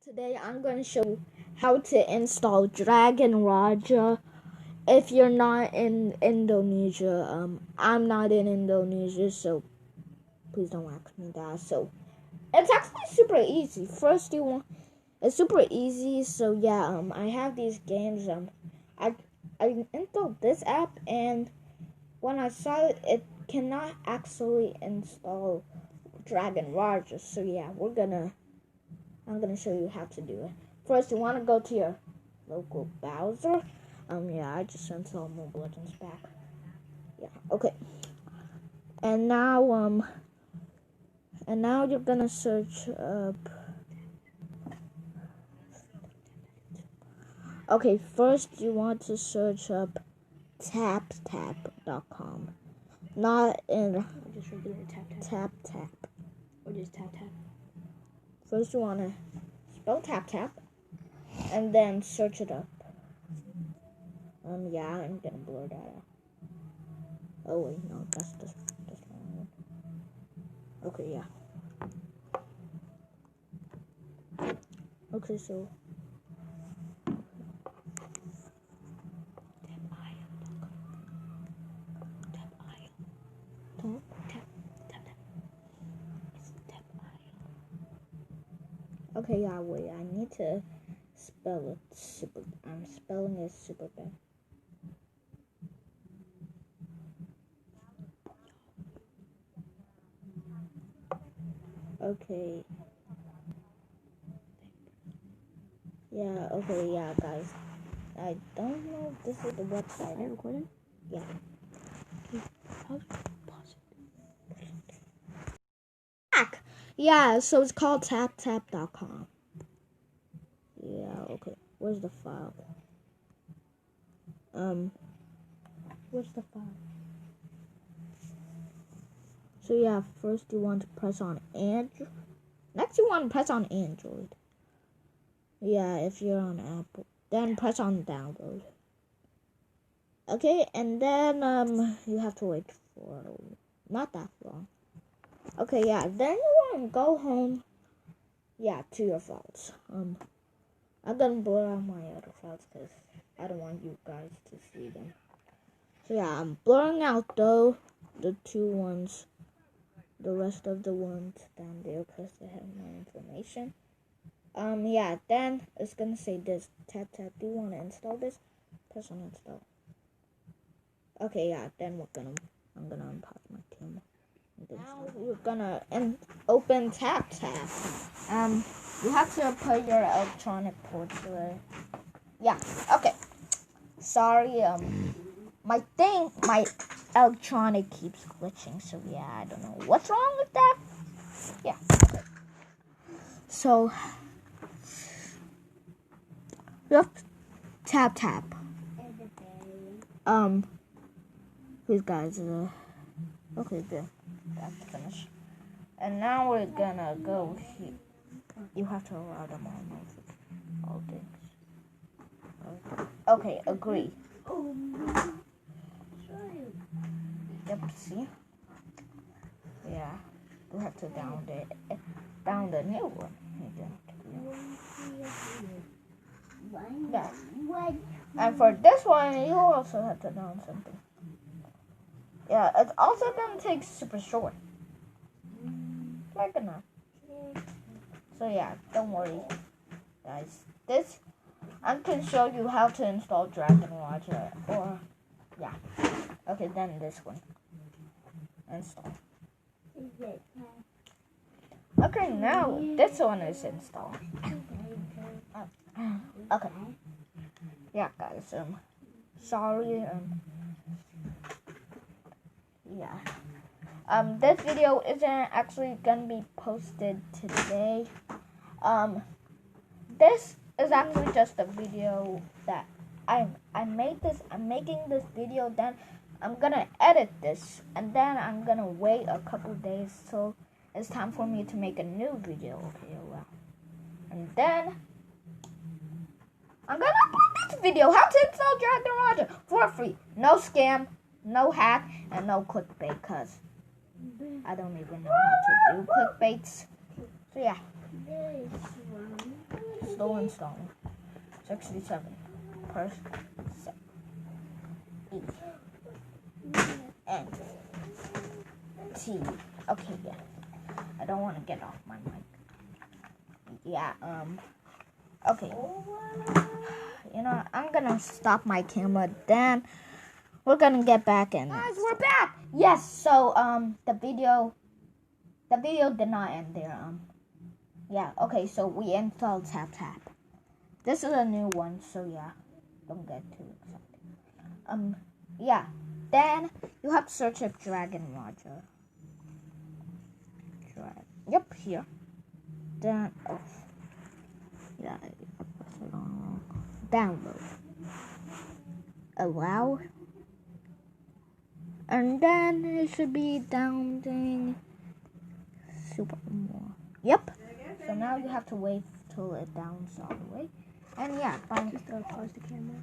Today I'm going to show you how to install Dragon Raja. If you're not in Indonesia, I'm not in Indonesia, so please don't ask me that. So it's actually super easy. First it's super easy. So yeah, I have these games. I installed this app, and when I saw it, it cannot actually install Dragon Raja. So yeah, I'm gonna show you how to do it. First, you want to go to your local browser. Yeah, I just installed Mobile Legends back. Yeah, okay. And now you're gonna search up. Okay, first you want to search up taptap.com. Not in just regular tap. Or just tap. First you want to spell tap, and then search it up. Yeah, I'm gonna blur that out. Oh wait, no, that's the wrong one. Okay, yeah. Okay, so okay, yeah, wait, I need to spell it super. I'm spelling it super bad. Okay. Yeah, okay, yeah, guys. I don't know if this is the website. Are you recording? Yeah. Okay, pause it. Back! Yeah, so it's called taptap.com. Yeah, okay. Where's the file? Where's the file? So yeah, first you want to press on Android. Next you want to press on Android. Yeah, if you're on Apple. Then press on download. Okay, and then you have to wait for not that long. Okay, yeah, then you want to go home. Yeah, to your files. I'm gonna blur out my other files because I don't want you guys to see them. So yeah, I'm blurring out though the two ones, the rest of the ones down there because they have more information. Yeah, then it's gonna say this tap. Do you want to install this? Press on install. Okay, yeah, then I'm gonna unpause my camera. Now we're gonna open TapTap. You have to put your electronic port to it. Yeah, okay. Sorry, my electronic keeps glitching, so yeah, I don't know what's wrong with that. Yeah, okay. So, you have to tap. Please guys, okay, good. That's finished. And now we're gonna go here. You have to allow them all things. Okay, agree. Yep, see? Yeah, you have to down the new one. Yeah. And for this one, you also have to down something. Yeah, it's also gonna take super short. Like enough. So yeah, don't worry, guys. This I can show you how to install Dragon Raja, or yeah. Okay, then this one. Install. Okay, now this one is installed. Okay. Yeah, guys. Sorry. Yeah. This video isn't actually gonna be posted today. This is actually just a video that I made this. I'm making this video, then I'm gonna edit this, and then I'm gonna wait a couple days so it's time for me to make a new video. Okay, well, and then I'm gonna upload this video, how to install Dragon Raja for free. No scam, no hack, and no clickbait, cause I don't even know how to do clickbaits. So yeah. still installing. 67%. E. N. T. Okay, yeah. I don't want to get off my mic. Yeah, okay. You know, I'm gonna stop my camera, then we're gonna get back in. Guys, we're back! Yes, so, the video did not end there, yeah, okay, so we installed TapTap. This is a new one, so yeah, don't get too excited. Yeah, then you have to search up Dragon Roger. Yep, here. Then, oh, yeah, I pressed it on wrong. Download. Allow. And then it should be downloading super more. Yep. So now you have to wait till it downs all the way. And yeah, fine. Just pause the camera.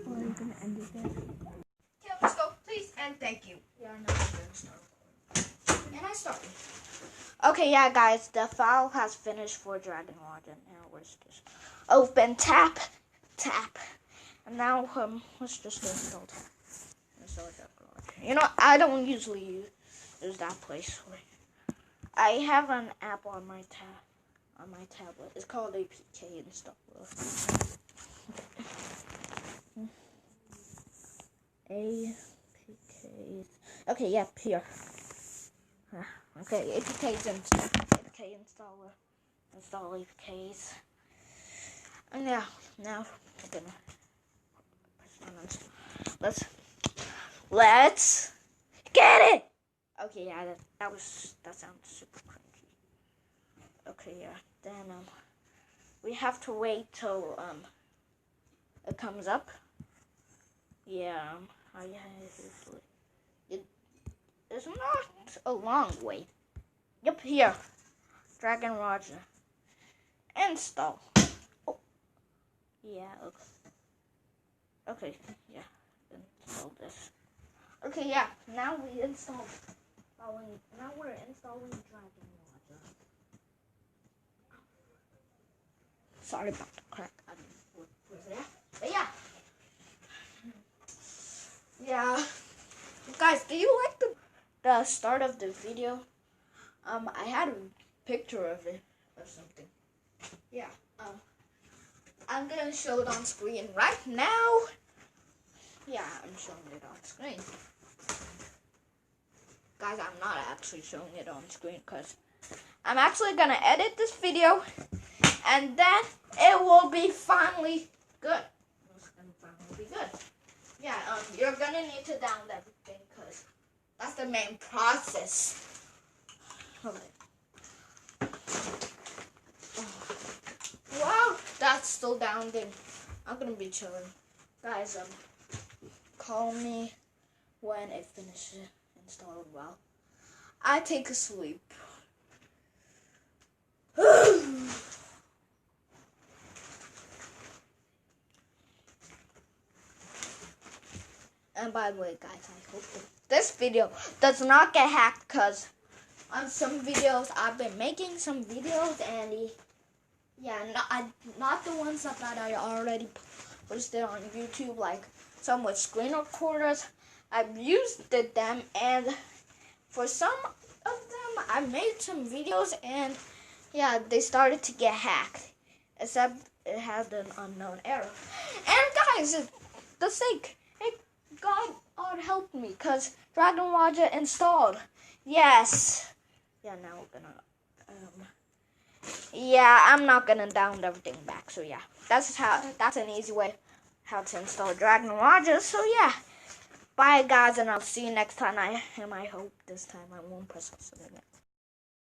Or are you gonna end it there? Okay, let's go, please, and thank you. Yeah, now I'm gonna start recording. And I started. Okay, yeah, guys, the file has finished for Dragon Roger. Now where's this? Open tap. And now let's just install tap. Install Dragon Roger. You know, I don't usually use that place. I have an app on my tablet. It's called APK Installer. APK. Okay, yeah, here. Okay, APKs APK installer. Install APKs. And yeah, now I'm gonna press on this. Let's get it! Okay, yeah, that sounds super cringy. Okay, yeah, then we have to wait till it comes up. Yeah, it's not a long wait. Yep, here. Dragon Roger. Install. Oh. Yeah, okay. Okay, yeah. Install this. Okay, yeah. Now we installed. Now we're installing Dragon Roger. Sorry about the crack. I mean, what was that? But yeah. Yeah. Guys, do you like the start of the video? I had a picture of it or something. Yeah. I'm gonna show it on screen right now. Yeah, I'm showing it on screen. Guys, I'm not actually showing it on screen because I'm actually gonna edit this video and then it will be finally good. It's gonna finally be good. Yeah, you're gonna need to download everything because that's the main process. Okay. Wow, that's still downloading. I'm gonna be chilling. Guys, call me when it finishes installing well. I take a sleep. And by the way, guys, I hope this video does not get hacked because on some videos I've been making some videos and yeah, not the ones that I already posted on YouTube, like some with screen recorders. I've used them, and for some of them I made some videos and yeah, they started to get hacked, except it had an unknown error. And guys, the sake, God helped me because Dragon Roger installed. Yes. Yeah, now we're gonna yeah, I'm not gonna download everything back. So yeah, that's an easy way how to install Dragon Roger. So yeah, bye guys, and I'll see you next time. I hope this time I won't press something again.